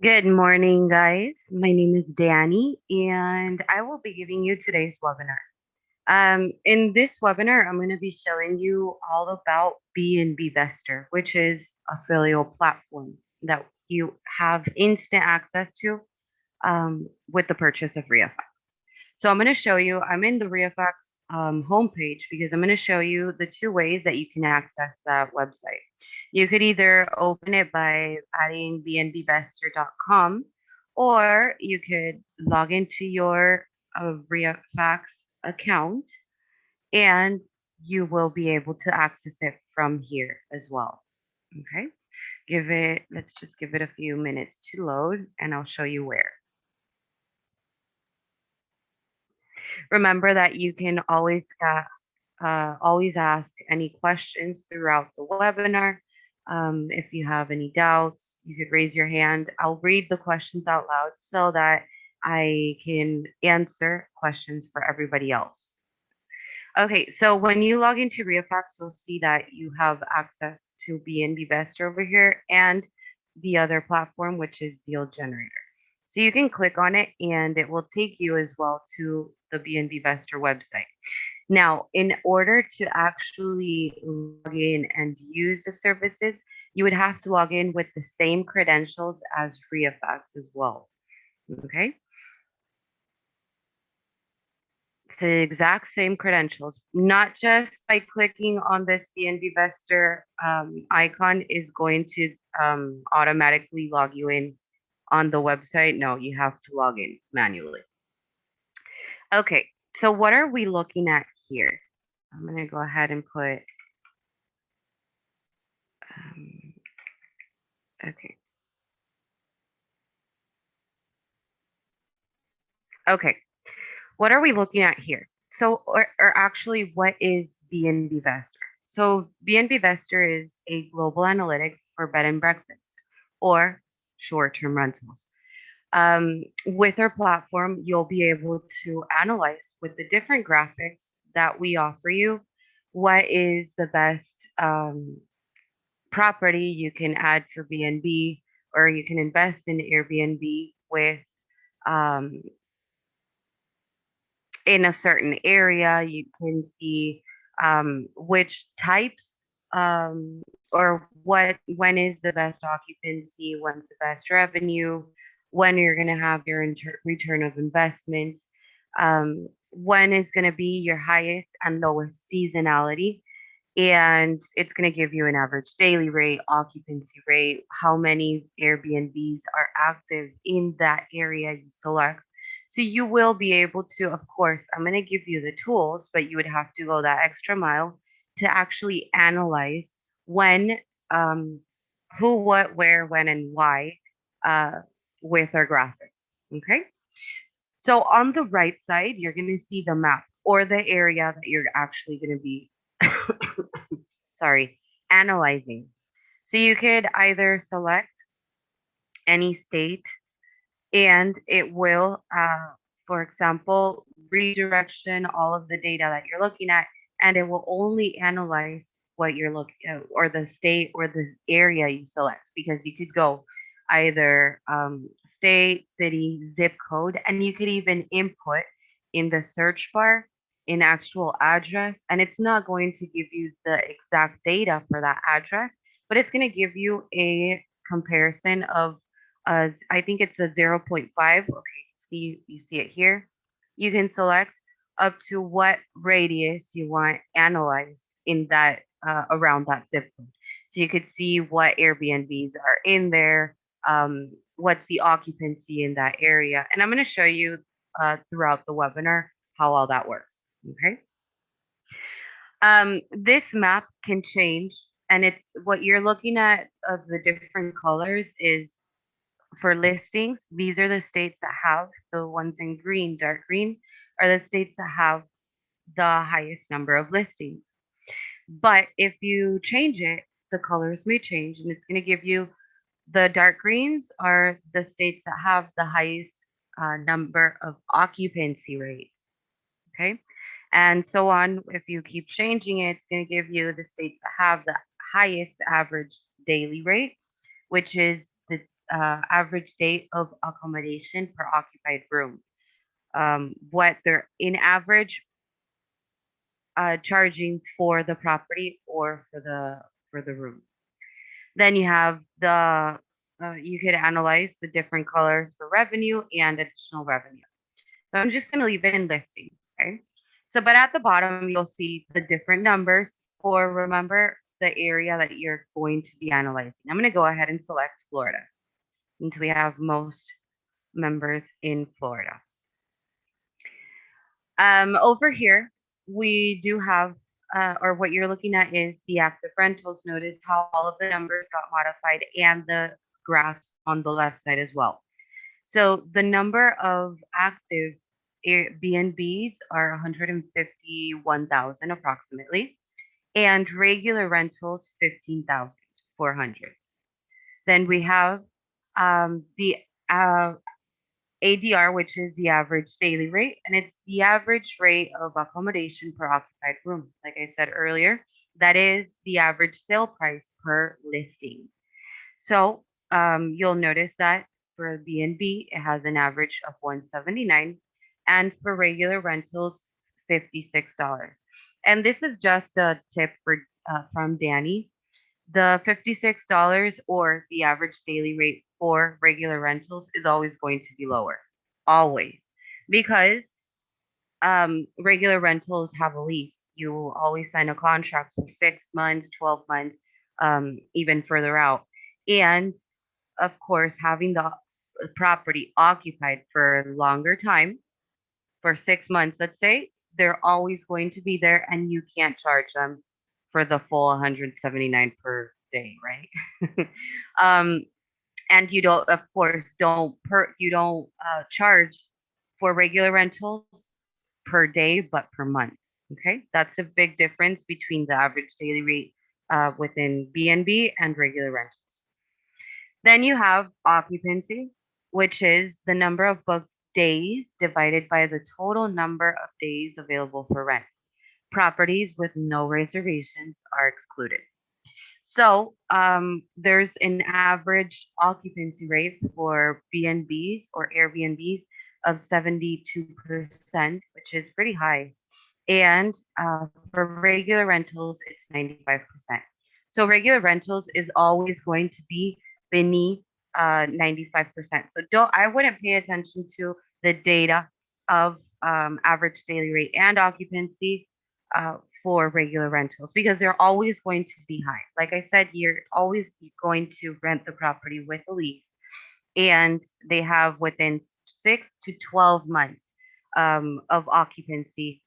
Good morning, guys. My name is Danny, and I will be giving you today's webinar. In this webinar, I'm going to be showing you all about BnBvestor, which is a filial platform that you have instant access to with the purchase of ReaFax. So I'm going to show you, I'm in the ReaFax homepage because I'm going to show you the two ways that you can access that website. You could either open it by adding bnbvestor.com, or you could log into your ReaFax account and you will be able to access it from here as well. Okay, let's just give it a few minutes to load and I'll show you where. Remember that you can always ask any questions throughout the webinar. If you have any doubts, you could raise your hand. I'll read the questions out loud so that I can answer questions for everybody else. Okay, so when you log into ReaFax, you'll see that you have access to BnBvestor over here and the other platform, which is Deal Generator. So you can click on it and it will take you as well to the BnBvestor website. Now, in order to actually log in and use the services, you would have to log in with the same credentials as ReaFax as well. Okay? It's the exact same credentials, not just by clicking on this BnBvestor icon is going to automatically log you in on the website. No, you have to log in manually. Okay, so what are we looking at here? I'm going to go ahead and put, um, okay. Okay, what are we looking at here? So, or actually, what is BnBvestor? So, BnBvestor is a global analytic for bed and breakfast or short-term rentals. With our platform, you'll be able to analyze with the different graphics that we offer you what is the best property you can add for BnB, or you can invest in Airbnb with um, in a certain area. You can see which types or when is the best occupancy, when's the best revenue, when you're going to have your return of investment, when is going to be your highest and lowest seasonality. And it's going to give you an average daily rate, occupancy rate, how many Airbnbs are active in that area you select. So you will be able to, of course, I'm going to give you the tools, but you would have to go that extra mile to actually analyze when, who, what, where, when, and why uh, with our graphics. Okay. So on the right side, you're going to see the map or the area that you're actually going to be, sorry, analyzing. So you could either select any state and it will, for example, redirection all of the data that you're looking at, and it will only analyze what you're looking at, or the state or the area you select, because you could go either state, city, zip code, and you could even input in the search bar an actual address, and it's not going to give you the exact data for that address, but it's going to give you a comparison of I think it's a zero point 0.5. Okay, see, you see it here. You can select up to what radius you want analyzed in that around that zip code. So you could see what Airbnbs are in there, what's the occupancy in that area, and I'm going to show you throughout the webinar how all that works. Okay. This map can change, and it's what you're looking at of the different colors is for listings. These are the states that have the ones in green, dark green, are the states that have the highest number of listings. But if you change it, the colors may change, and it's going to give you the dark greens are the states that have the highest number of occupancy rates. Okay. And so on. If you keep changing it, it's going to give you the states that have the highest average daily rate, which is the average date of accommodation per occupied room. What they're in average charging for the property or for the room. Then you have the you could analyze the different colors for revenue and additional revenue. So I'm just going to leave it in listing. Okay. So, but at the bottom, you'll see the different numbers for, remember, the area that you're going to be analyzing. I'm going to go ahead and select Florida since we have most members in Florida. Over here, we do have, or what you're looking at is the active rentals. Notice how all of the numbers got modified and the graphs on the left side as well. So the number of active BnBs are 151,000 approximately, and regular rentals 15,400. Then we have the uh, ADR, which is the average daily rate, and it's the average rate of accommodation per occupied room. Like I said earlier, that is the average sale price per listing. So you'll notice that for BnB, it has an average of 179, and for regular rentals, $56. And this is just a tip for from Danny. The $56 or the average daily rate for regular rentals is always going to be lower, always, because regular rentals have a lease. You always sign a contract for 6 months, 12 months, even further out. And of course, having the property occupied for a longer time, for 6 months, let's say, they're always going to be there and you can't charge them for the full 179 per day, right? um, and you don't, of course, you don't charge for regular rentals per day, but per month. Okay, that's a big difference between the average daily rate within BnB and regular rentals. Then you have occupancy, which is the number of booked days divided by the total number of days available for rent. Properties with no reservations are excluded. So there's an average occupancy rate for BnBs or Airbnbs of 72%, which is pretty high. And for regular rentals, it's 95%. So regular rentals is always going to be beneath 95%. So I wouldn't pay attention to the data of average daily rate and occupancy for regular rentals because they're always going to be high. Like I said, you're always going to rent the property with a lease, and they have within 6 to 12 months of occupancy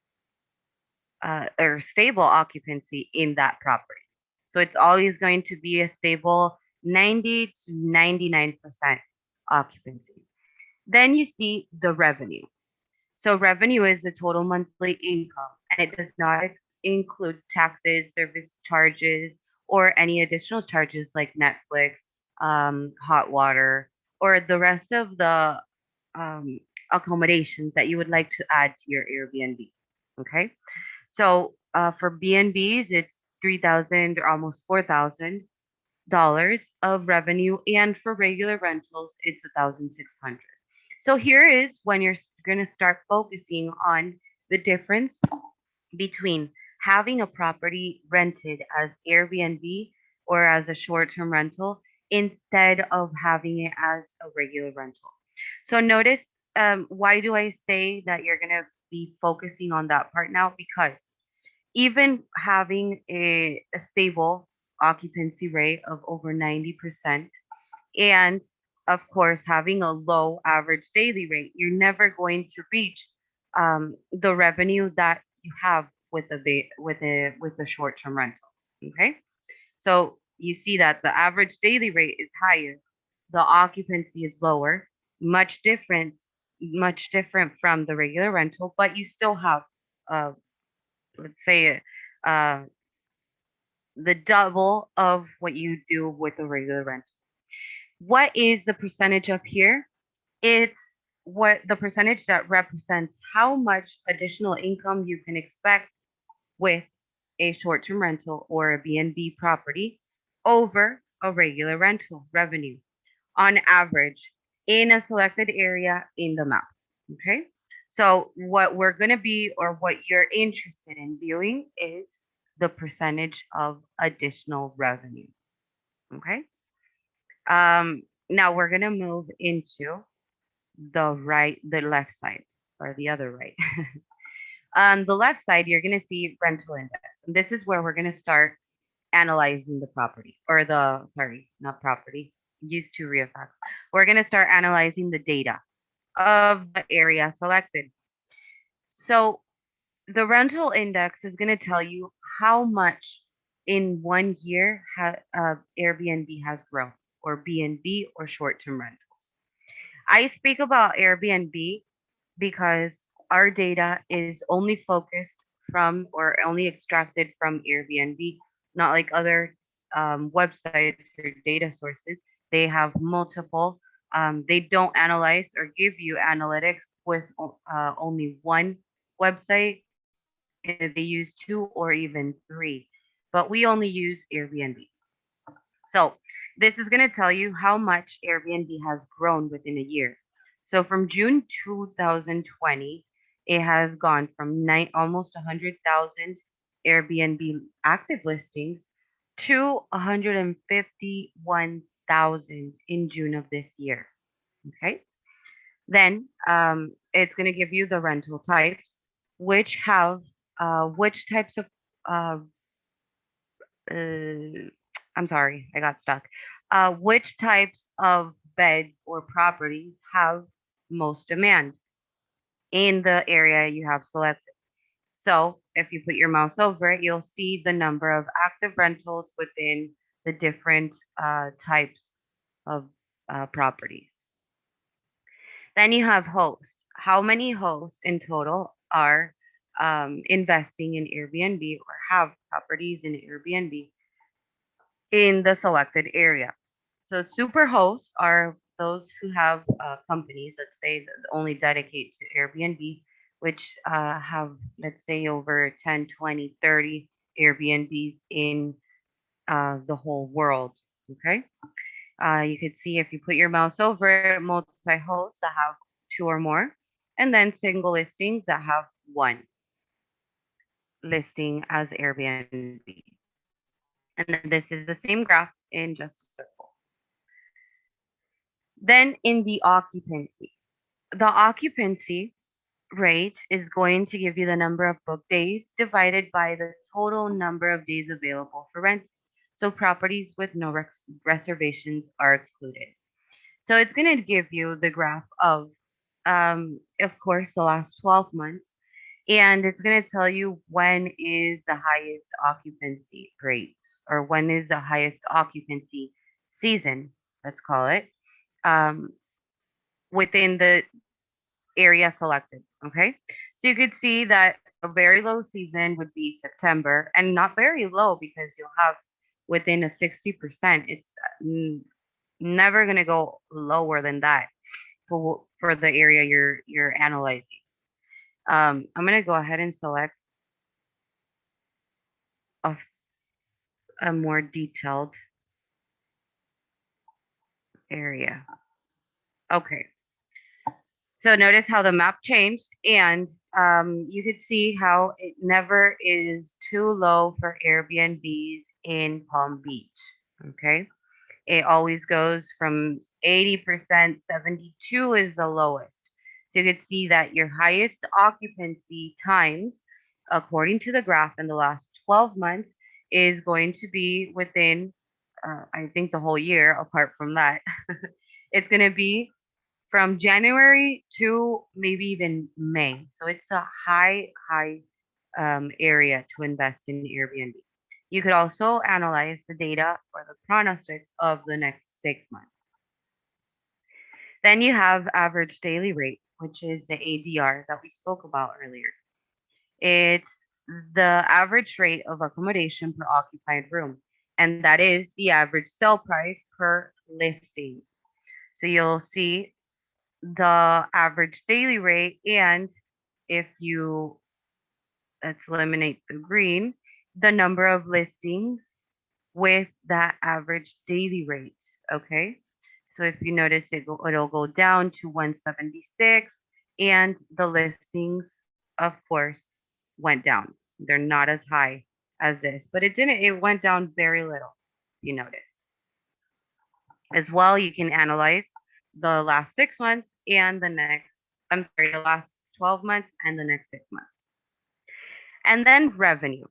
or stable occupancy in that property. So it's always going to be a stable 90 to 99% occupancy. Then you see the revenue. So revenue is the total monthly income, and it does not include taxes, service charges, or any additional charges like Netflix, hot water, or the rest of the um, accommodations that you would like to add to your Airbnb. Okay. So for BnBs, it's 3,000 or almost $4,000 of revenue, and for regular rentals, it's 1,600. So here is when you're going to start focusing on the difference between having a property rented as Airbnb or as a short-term rental instead of having it as a regular rental. So notice, why do I say that you're going to be focusing on that part now? Because even having a stable occupancy rate of over 90%, and of course having a low average daily rate, you're never going to reach the revenue that you have with a short-term rental. Okay, so you see that the average daily rate is higher, the occupancy is lower, much different, much different from the regular rental, but you still have uh, let's say uh, the double of what you do with a regular rental. What is the percentage up here? It's what the percentage that represents how much additional income you can expect with a short-term rental or a BnB property over a regular rental revenue. on average in a selected area in the map. Okay. So what we're going to be, or what you're interested in viewing, is the percentage of additional revenue. Okay. Now we're going to move into the left side, or the other right. On the left side, you're going to see rental index. And this is where we're going to start analyzing the property, or sorry, not property, use to reaffect. We're going to start analyzing the data of the area selected. So the rental index is going to tell you how much in 1 year Airbnb has grown, or BnB, or short-term rentals. I speak about Airbnb because our data is only focused from, or only extracted from, Airbnb, not like other websites or data sources. They have multiple. They don't analyze or give you analytics with only one website. They use two or even three, but we only use Airbnb. So this is going to tell you how much Airbnb has grown within a year. So from June 2020, it has gone from almost 100,000 Airbnb active listings to 151,000 in June of this year. Okay. Then it's going to give you the rental types, which types of uh, uh, I'm sorry, I got stuck. Which types of beds or properties have most demand in the area you have selected? So if you put your mouse over it, you'll see the number of active rentals within the different types of properties. Then you have hosts. How many hosts in total are investing in Airbnb, or have properties in Airbnb in the selected area? So super hosts are those who have companies, let's say, that only dedicate to Airbnb, which have, let's say, over 10, 20, 30 Airbnbs in the whole world. Okay. You could see, if you put your mouse over it, multi-hosts that have two or more, and then single listings that have one listing as Airbnb. And then this is the same graph in just a circle. Then in the occupancy. The occupancy rate is going to give you the number of book days divided by the total number of days available for rent. So properties with no reservations are excluded. So it's going to give you the graph of course, the last 12 months. And it's going to tell you when is the highest occupancy rate, or when is the highest occupancy season, let's call it, um, within the area selected. Okay. So you could see that a very low season would be September, and not very low, because you'll have within a 60%. It's never going to go lower than that for the area you're analyzing. I'm going to go ahead and select a, a more detailed area. Okay. So notice how the map changed, and you could see how it never is too low for Airbnbs in Palm Beach. Okay. It always goes from 80%, 72 is the lowest. So you could see that your highest occupancy times, according to the graph, in the last 12 months is going to be within, I think, the whole year. Apart from that, it's going to be from January to maybe even May. So it's a high area to invest in Airbnb. You could also analyze the data or the pronostics of the next 6 months. Then you have average daily rate, which is the ADR that we spoke about earlier. It's the average rate of accommodation per occupied room, and that is the average sale price per listing. So you'll see the average daily rate, and if you, let's eliminate the green, the number of listings with that average daily rate. Okay. So if you notice, it'll go down to 176, and the listings, of course, went down. They're not as high as this, but it didn't. It went down very little. If you notice, as well, you can analyze the last 6 months and the next. I'm sorry, the last 12 months and the next 6 months, and then revenue.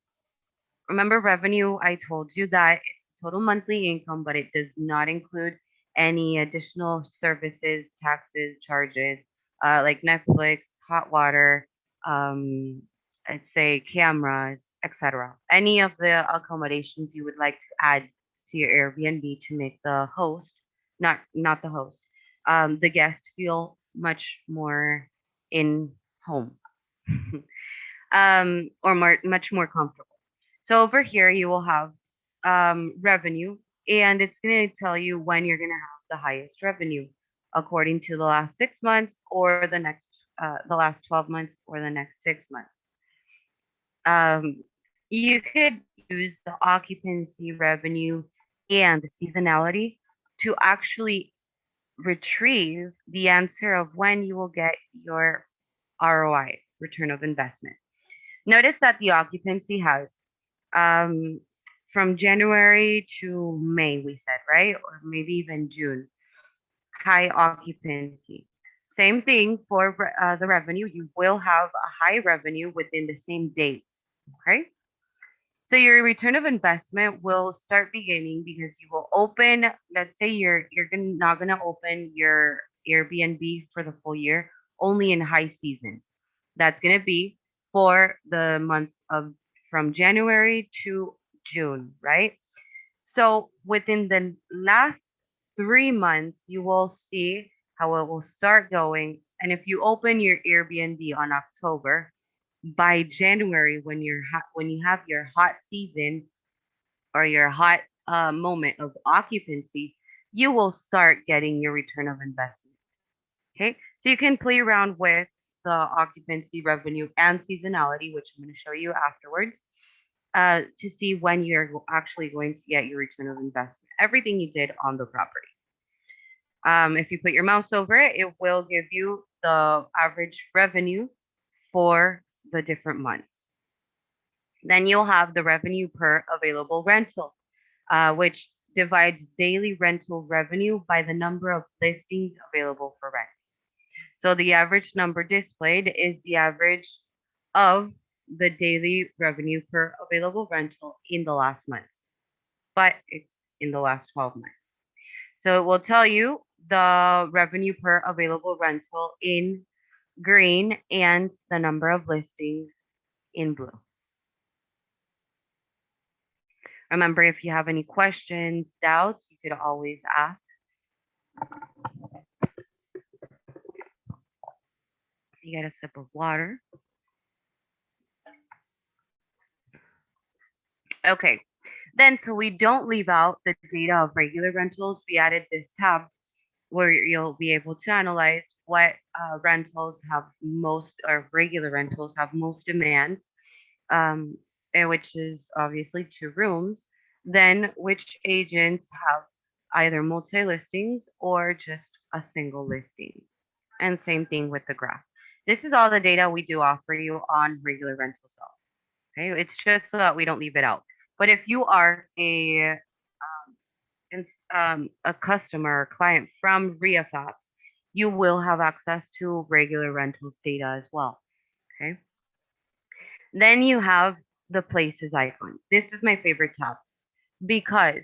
Remember revenue, I told you that it's total monthly income, but it does not include any additional services, taxes, charges, like Netflix, hot water, um, I'd say cameras, etc. Any of the accommodations you would like to add to your Airbnb to make the host, not the host, the guest feel much more in home, or much more comfortable. So over here, you will have revenue, and it's going to tell you when you're going to have the highest revenue according to the last 6 months or the last 12 months or the next 6 months. You could use the occupancy revenue and the seasonality to actually retrieve the answer of when you will get your ROI, return of investment. Notice that the occupancy has um, from January to May, we said, right? Or maybe even June, high occupancy. Same thing for the revenue. You will have a high revenue within the same dates. Okay. So your return of investment will start beginning because you will open. Let's say not gonna open your Airbnb for the full year, only in high seasons. That's gonna be for the month of from January to June, right? So within the last 3 months, you will see how it will start going. And if you open your Airbnb on October, by January, when you have your hot season or your hot moment of occupancy, you will start getting your return of investment. Okay, so you can play around with the occupancy revenue and seasonality, which I'm going to show you afterwards, to see when you're actually going to get your return of investment. Everything you did on the property. If you put your mouse over it, it will give you the average revenue for the different months. Then you'll have the revenue per available rental, which divides daily rental revenue by the number of listings available for rent. So the average number displayed is the average of the daily revenue per available rental in the last month, but it's in the last 12 months. So it will tell you the revenue per available rental in green and the number of listings in blue. Remember, if you have any questions, doubts, you could always ask. You get a sip of water. Okay, then so we don't leave out the data of regular rentals. We added this tab where you'll be able to analyze what rentals have most, or regular rentals have most demand, um, which is obviously 2 rooms. Then which agents have either multi listings or just a single listing. And same thing with the graph. This is all the data we do offer you on regular rental sales. Okay, it's just so that we don't leave it out. But if you are a customer or client from RIAFAPS, you will have access to regular rentals data as well. Okay. Then you have the places icon. This is my favorite tab because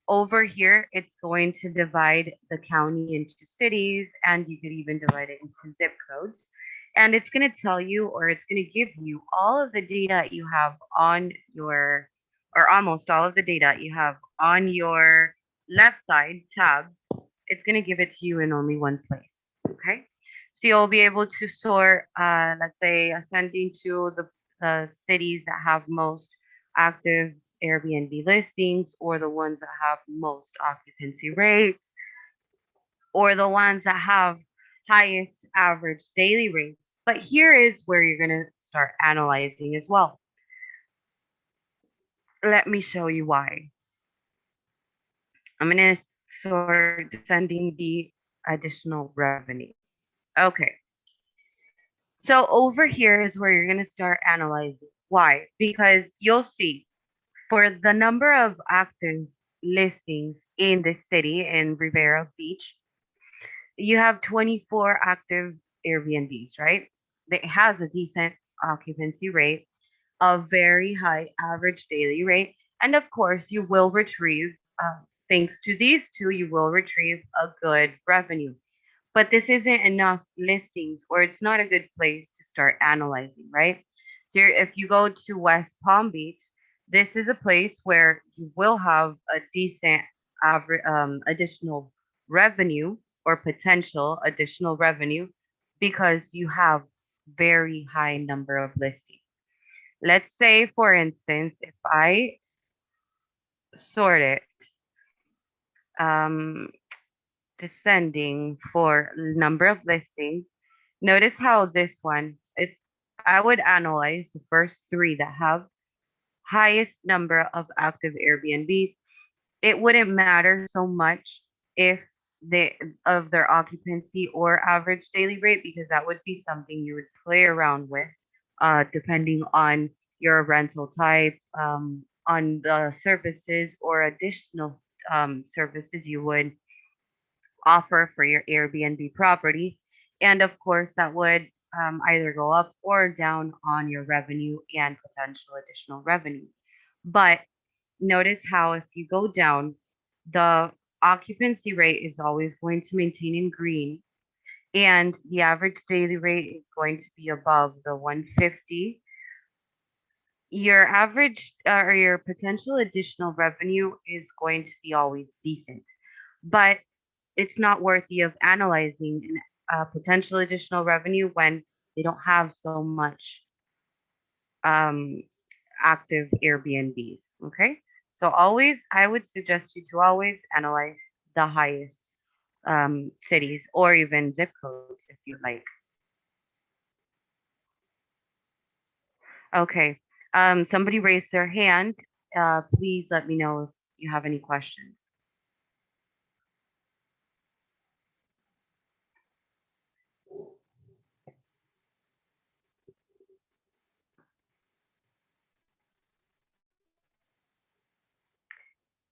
over here it's going to divide the county into cities, and you could even divide it into zip codes. And it's going to tell you, or it's going to give you all of the data you have on your, or almost all of the data you have on your left side tab. It's going to give it to you in only one place. Okay. So you'll be able to sort, let's say, ascending to the cities that have most active Airbnb listings, or the ones that have most occupancy rates, or the ones that have highest average daily rates. But here is where you're going to start analyzing as well. Let me show you why. I'm going to sort descending the additional revenue. Okay, so over here is where you're going to start analyzing. Why? Because you'll see for the number of active listings in the city in Rivera Beach, you have 24 active Airbnbs, right? That has a decent occupancy rate, a very high average daily rate, and of course, you will retrieve, thanks to these two, you will retrieve a good revenue. But this isn't enough listings, or it's not a good place to start analyzing, right? So if you go to West Palm Beach, this is a place where you will have a decent additional revenue or potential additional revenue because you have very high number of listings. Let's say, for instance, if I sort it um, descending for number of listings, notice how this one, I would analyze the first three that have highest number of active Airbnbs. It wouldn't matter so much if they of their occupancy or average daily rate because that would be something you would play around with, depending on your rental type, on the services or additional services you would offer for your Airbnb property. And of course, that would either go up or down on your revenue and potential additional revenue. But notice how if you go down, the occupancy rate is always going to maintain in green, and the average daily rate is going to be above the 150. Your average or your potential additional revenue is going to be always decent, but it's not worthy of analyzing potential additional revenue when they don't have so much um, active Airbnbs. Okay, so always I would suggest you to always analyze the highest cities or even zip codes if you like. Okay, somebody raised their hand. Please let me know if you have any questions.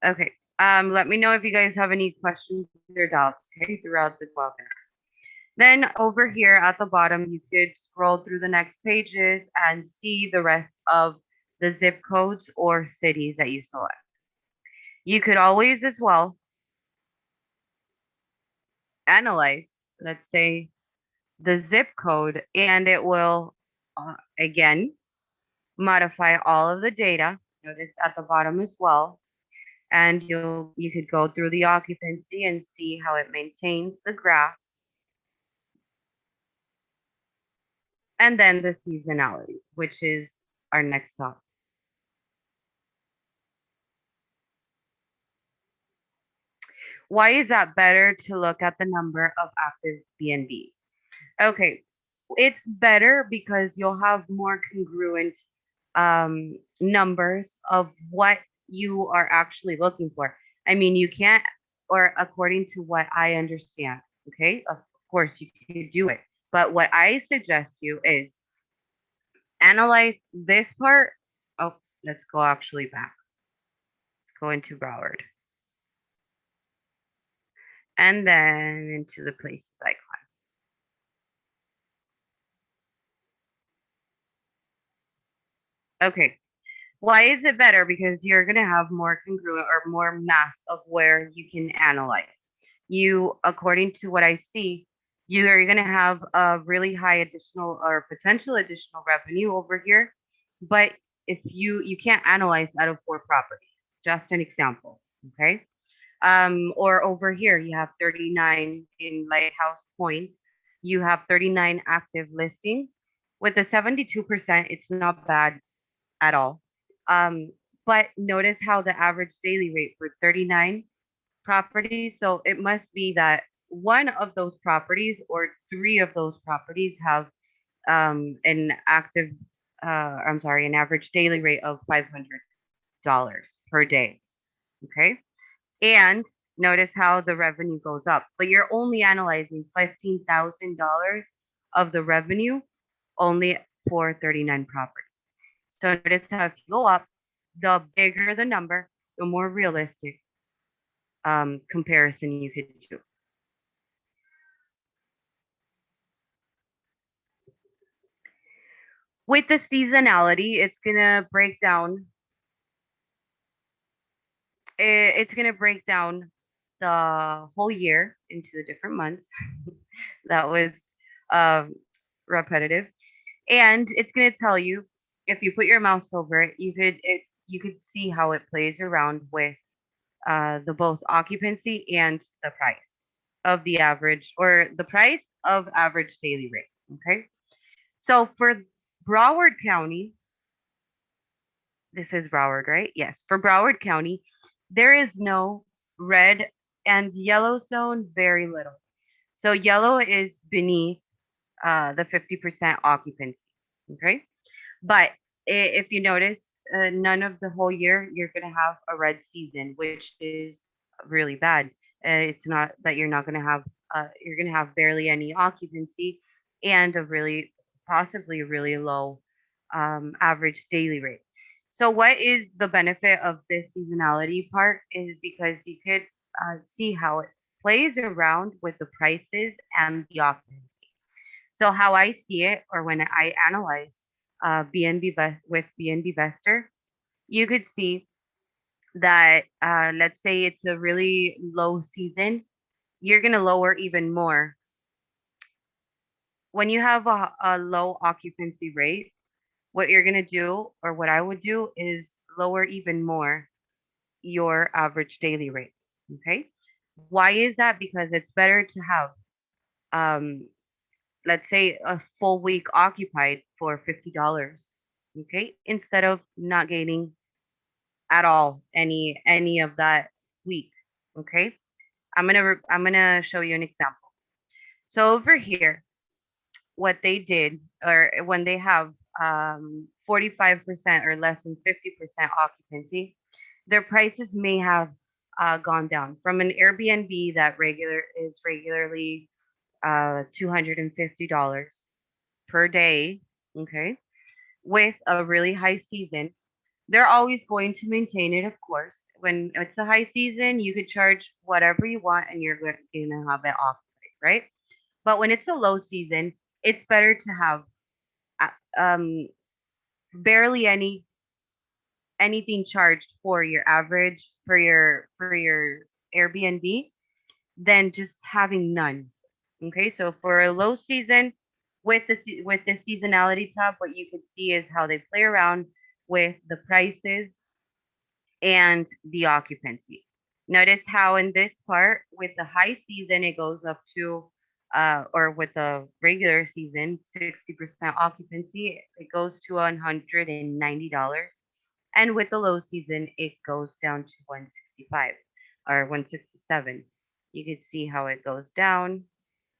Okay, let me know if you guys have any questions or doubts. Okay, throughout the webinar. Then over here at the bottom, you could scroll through the next pages and see the rest of the zip codes or cities that you select. You could always as well analyze, let's say, the zip code, and it will again modify all of the data. Notice at the bottom as well, and you could go through the occupancy and see how it maintains the graphs, and then the seasonality, which is our next stop. Why is that better to look at the number of active BnBs? Okay, it's better because you'll have more congruent numbers of what you are actually looking for. I mean, you can't, or according to what I understand, okay, of course you could do it. But what I suggest you is analyze this part. Oh, let's go actually back. Let's go into Broward and then into the places icon. Okay, why is it better? Because you're going to have more congruent or more mass of where you can analyze. You, according to what I see, you are going to have a really high additional or potential additional revenue over here. But if you can't analyze out of 4 properties, just an example, okay? Or over here, you have 39 in Lighthouse Point. You have 39 active listings. With the 72%, it's not bad at all. Um, but notice how the average daily rate for 39 properties, so it must be that one of those properties or three of those properties have an active, I'm sorry, an average daily rate of $500 per day. Okay. And Notice how the revenue goes up, but you're only analyzing $15,000 of the revenue only for 39 properties. So notice how if you go up, the bigger the number, the more realistic comparison you could do. With the seasonality, it's gonna break down the whole year into the different months. That was um, repetitive, and it's gonna tell you if you put your mouse over it, you could see how it plays around with the both occupancy and the price of the average or the price of average daily rate. Okay, so for Broward County, this is Broward, right? Yes. For Broward County, there is no red and yellow zone, very little. So yellow is beneath the 50% occupancy. Okay. But if you notice, none of the whole year you're going to have a red season, which is really bad. It's not that you're not going to have, you're going to have barely any occupancy and a really, possibly really low average daily rate. So, what is the benefit of this seasonality part is because you could see how it plays around with the prices and the occupancy. So how I see it, or when I analyzed with BnBvestor, you could see that let's say it's a really low season, you're gonna lower even more. When you have a low occupancy rate, what you're gonna do, or what I would do, is lower even more your average daily rate. Okay, why is that? Because it's better to have um, let's say a full week occupied for $50, okay, instead of not gaining at all any of that week. Okay, I'm gonna show you an example. So over here, what they did, or when they have 45% or less than 50% occupancy, their prices may have gone down from an Airbnb that regularly $250 per day, okay, with a really high season. They're always going to maintain it, of course. When it's a high season, you could charge whatever you want and you're going to have it off, right? But when it's a low season, it's better to have um, barely anything charged for your average for your Airbnb than just having none. Okay, so for a low season with the seasonality tab, what you can see is how they play around with the prices and the occupancy. Notice how in this part with the high season it goes up to or with the regular season 60% occupancy it goes to $190, and with the low season it goes down to 165 or 167. You can see how it goes down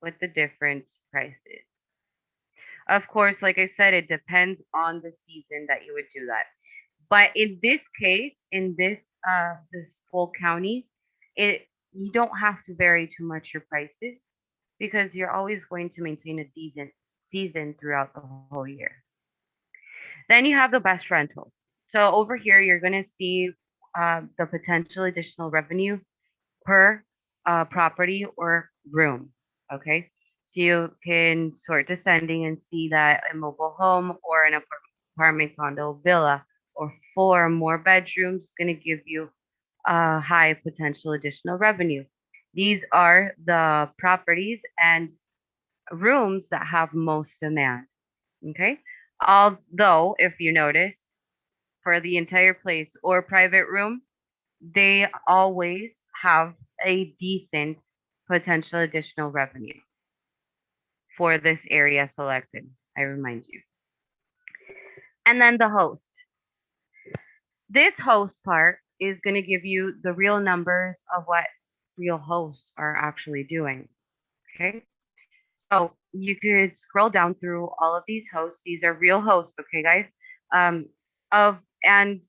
with the different prices. Of course, like I said, it depends on the season that you would do that. But in this case, in this full county, it you don't have to vary too much your prices because you're always going to maintain a decent season throughout the whole year. Then you have the best rentals. So over here, you're going to see the potential additional revenue per property or room. Okay. So you can sort descending and see that a mobile home or an apartment condo villa or four or more bedrooms is going to give you a high potential additional revenue. These are the properties and rooms that have most demand. Okay. Although, if you notice, for the entire place or private room, they always have a decent potential additional revenue for this area selected, I remind you. And then the host. This host part is going to give you the real numbers of what real hosts are actually doing. Okay. So you could scroll down through all of these hosts. These are real hosts, okay, guys? Um, of and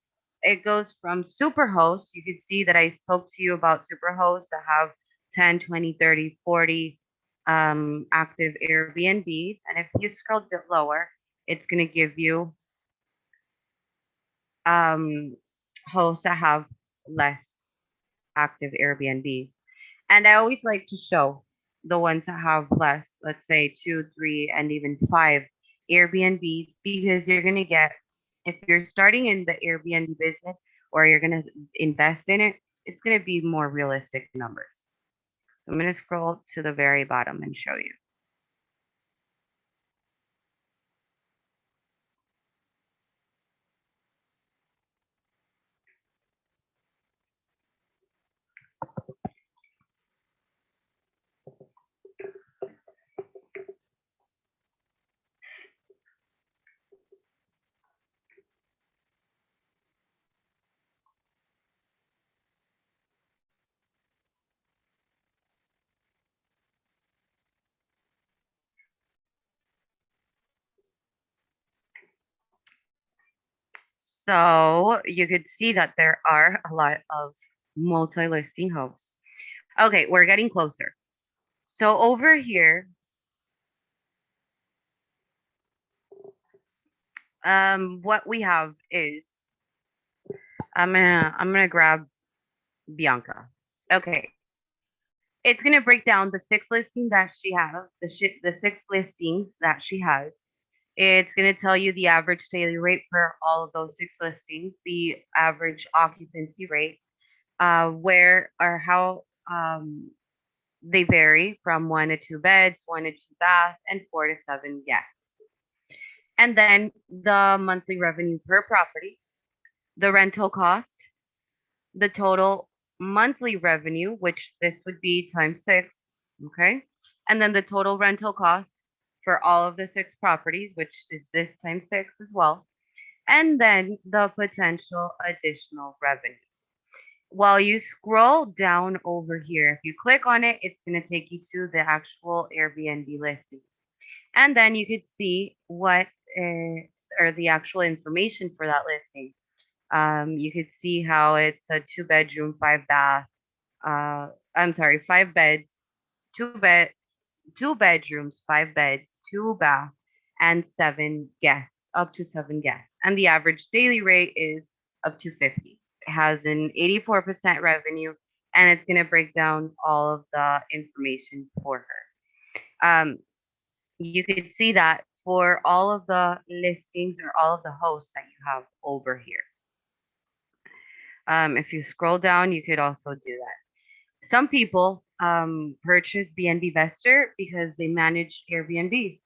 it goes from superhosts. You could see that I spoke to you about superhosts that have 10, 20, 30, 40 active Airbnbs. And if you scroll lower, it's going to give you um, hosts that have less active Airbnbs. And I always like to show the ones that have less, let's say two, three, and even five Airbnbs, because you're going to get, if you're starting in the Airbnb business or you're going to invest in it, it's going to be more realistic numbers. So I'm going to scroll to the very bottom and show you. So you could see that there are a lot of multi-listing hosts. Okay, we're getting closer. So over here, what we have is I'm gonna grab Bianca. Okay, it's gonna break down the six listings that she has, the six listings that she has. It's gonna tell you the average daily rate for all of those six listings, the average occupancy rate, where or how they vary from one to two beds, one to two baths, and four to seven guests. And then the monthly revenue per property, the rental cost, the total monthly revenue, which this would be times six, okay? And then the total rental cost for all of the six properties, which is this times six as well. And then the potential additional revenue. While you scroll down over here, if you click on it, it's going to take you to the actual Airbnb listing. And then you could see what or the actual information for that listing. You could see how it's a two bedroom, five bath. I'm sorry, five beds, two bed, two bedrooms, five beds, two bath, and seven guests, up to seven guests. And the average daily rate is up to 50. It has an 84% revenue, and it's going to break down all of the information for her. You could see that for all of the listings or all of the hosts that you have over here. If you scroll down, you could also do that. Some people purchase BnBvestor because they manage Airbnbs,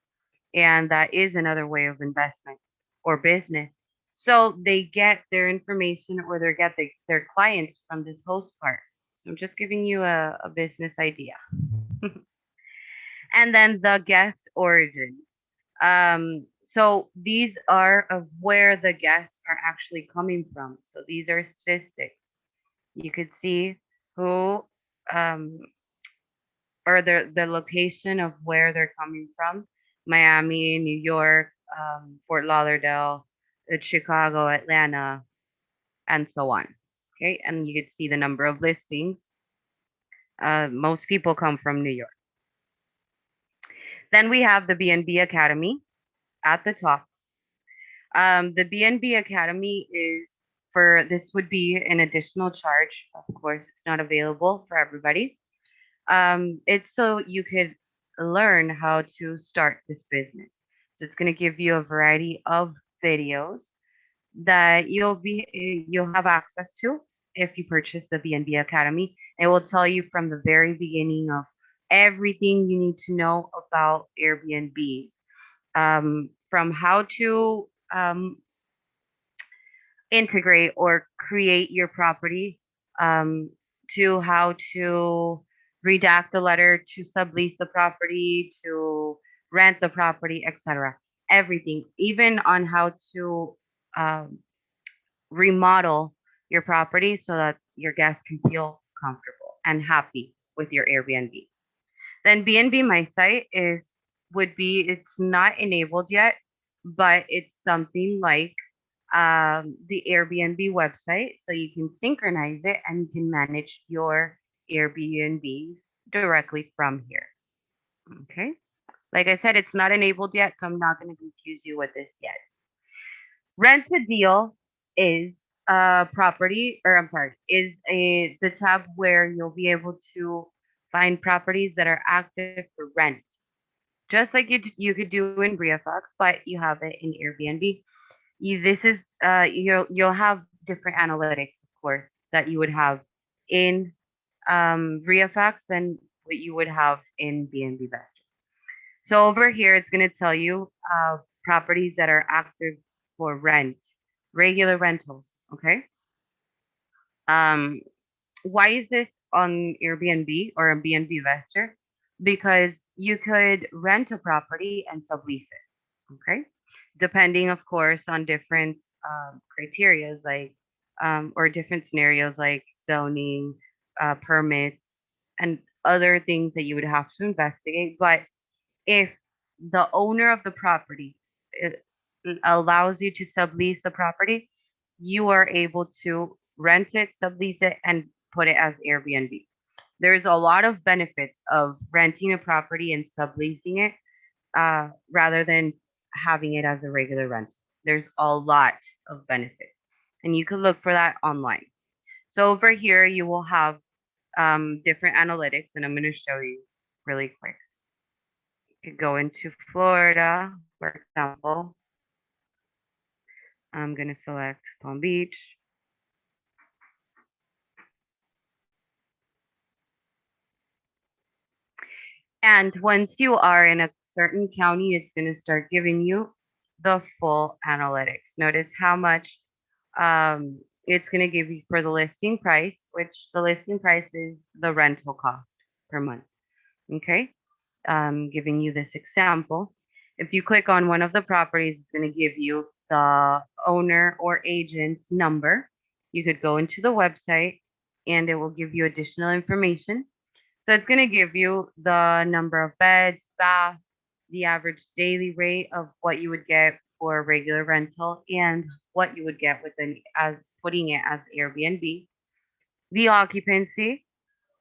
and that is another way of investment or business. So they get their information or they get their clients from this host part. So I'm just giving you a business idea. And then the guest origin. So these are of where the guests are actually coming from. So these are statistics. You could see who um, or the location of where they're coming from. Miami, New York, Fort Lauderdale, Chicago, Atlanta, and so on. Okay, and you could see the number of listings. Most people come from New York. Then we have the BnB Academy at the top. The BnB Academy is for this would be an additional charge. Of course, it's not available for everybody. It's so you could learn how to start this business. So it's going to give you a variety of videos that you'll have access to if you purchase the BnB Academy. It will tell you from the very beginning of everything you need to know about Airbnbs, from how to integrate or create your property, um, to how to redact the letter, to sublease the property, to rent the property, etc. Everything, even on how to um, remodel your property so that your guests can feel comfortable and happy with your Airbnb. Then BnB My Site is would be it's not enabled yet, but it's something like the Airbnb website so you can synchronize it and you can manage your Airbnbs directly from here. Okay. Like I said, it's not enabled yet, so I'm not going to confuse you with this yet. Rent a deal is a property, or I'm sorry, is the tab where you'll be able to find properties that are active for rent, just like you could do in BrioFox, but you have it in Airbnb. This is you'll have different analytics, of course, that you would have in BrioFox and what you would have in BnBvestor. So over here, it's going to tell you properties that are active for rent, regular rentals. Okay. Um, why is this on Airbnb or a BnBvestor? Because you could rent a property and sublease it. Okay. Depending, of course, on different criteria, like or different scenarios like zoning, permits, and other things that you would have to investigate. But if the owner of the property uh, allows you to sublease the property, you are able to rent it, sublease it, and put it as Airbnb. There's a lot of benefits of renting a property and subleasing it rather than having it as a regular rental. There's a lot of benefits, and you can look for that online. So over here, you will have different analytics, and I'm going to show you really quick. You could go into Florida, for example. I'm going to select Palm Beach. And once you are in a certain county, it's going to start giving you the full analytics. Notice how much it's going to give you for the listing price, which the listing price is the rental cost per month. Okay. Giving you this example. If you click on one of the properties, it's going to give you the owner or agent's number. You could go into the website and it will give you additional information. So it's going to give you the number of beds, bath, the average daily rate of what you would get for a regular rental and what you would get with an as putting it as Airbnb, the occupancy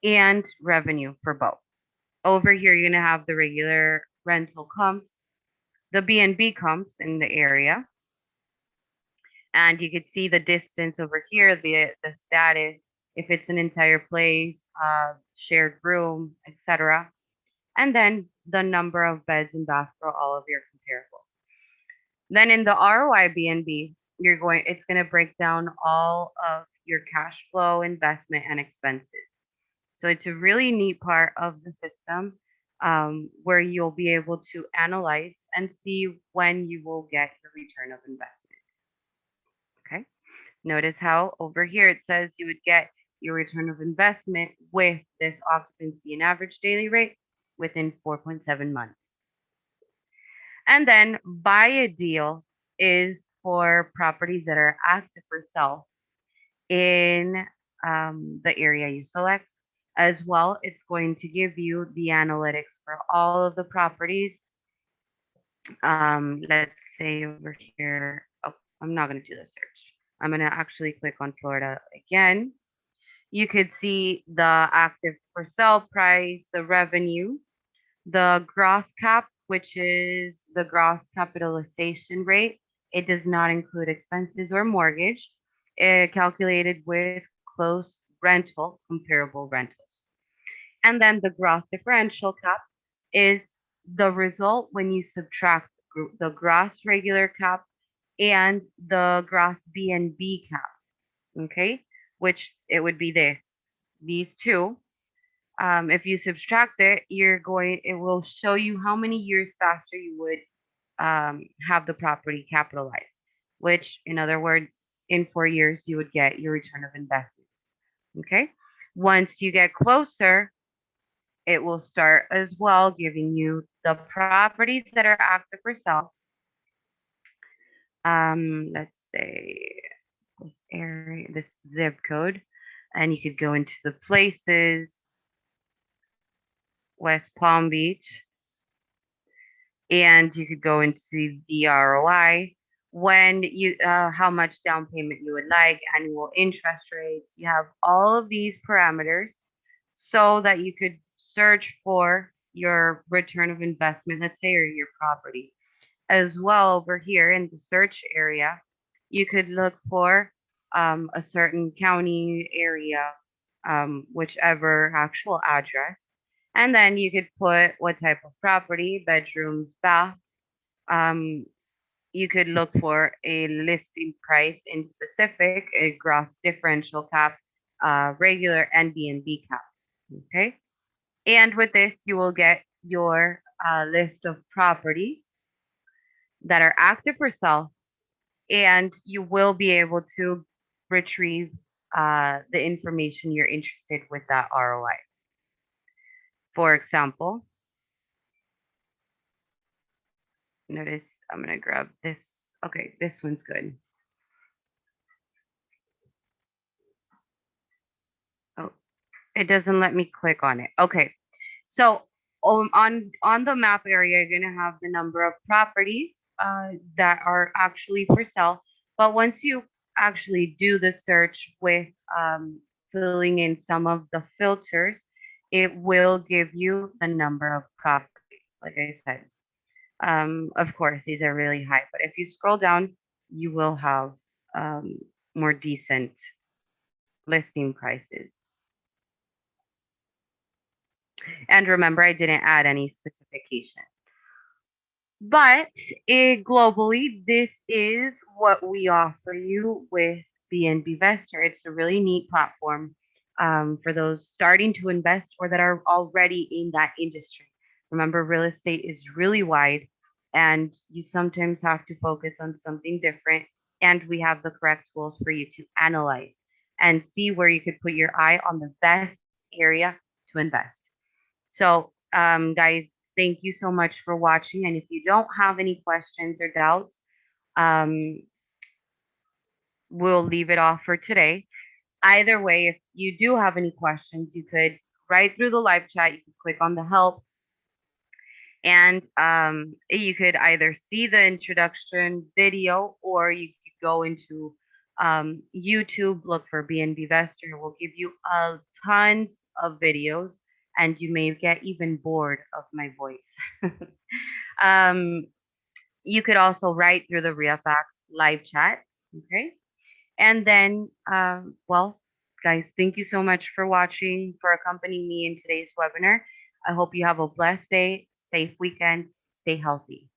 and revenue for both. Over here, you're going to have the regular rental comps, the B&B comps in the area, and you could see the distance over here, the status, if it's an entire place, shared room, etc. And then the number of beds and baths for all of your comparables. Then in the ROI BnB, it's going to break down all of your cash flow, investment, and expenses. So it's a really neat part of the system where you'll be able to analyze and see when you will get your return of investment. Okay. Notice how over here it says you would get your return of investment with this occupancy and average daily rate within 4.7 months. And then buy a deal is for properties that are active for sale in the area you select. As well, it's going to give you the analytics for all of the properties. Let's say over here, oh, I'm not going to do the search. I'm going to actually click on Florida again. You could see the active for sale price, the revenue, the gross cap, which is the gross capitalization rate. It does not include expenses or mortgage. Calculated with close rental comparable rentals. And then the gross differential cap is the result when you subtract the gross regular cap and the gross BnB cap. Okay, which it would be these two. If you subtract it, it will show you how many years faster you would have the property capitalized, which in other words, in 4 years, you would get your return of investment. Okay. Once you get closer, it will start as well giving you the properties that are active for sale. Let's say this area, this zip code, and you could go into the places, West Palm Beach, and you could go into the ROI, when you how much down payment you would like, annual interest rates. You have all of these parameters so that you could search for your return of investment, let's say, or your property. As well, over here in the search area, you could look for a certain county area, whichever actual address, and then you could put what type of property, bedrooms, bath. Um, you could look for a listing price in specific, a gross differential cap, regular, and B&B cap. Okay. And with this, you will get your list of properties that are active for sale, and you will be able to retrieve the information you're interested with that ROI. For example, notice I'm going to grab this. Okay, this one's good. Oh, it doesn't let me click on it. Okay. So on the map area, you're gonna have the number of properties that are actually for sale. But once you actually do the search with filling in some of the filters, it will give you the number of properties. Like I said, of course, these are really high. But if you scroll down, you will have um, more decent listing prices. And remember, I didn't add any specification. But globally, this is what we offer you with BnBvestor. It's a really neat platform for those starting to invest or that are already in that industry. Remember, real estate is really wide, and you sometimes have to focus on something different. And we have the correct tools for you to analyze and see where you could put your eye on the best area to invest. So, guys, thank you so much for watching. And if you don't have any questions or doubts, um, we'll leave it off for today. Either way, if you do have any questions, you could write through the live chat. You could click on the help, and you could either see the introduction video or you could go into YouTube, look for BnBvestor. We'll give you tons of videos, and you may get even bored of my voice. um, you could also write through the RealFax live chat. Okay. And then, well, guys, thank you so much for watching, for accompanying me in today's webinar. I hope you have a blessed day, safe weekend, stay healthy.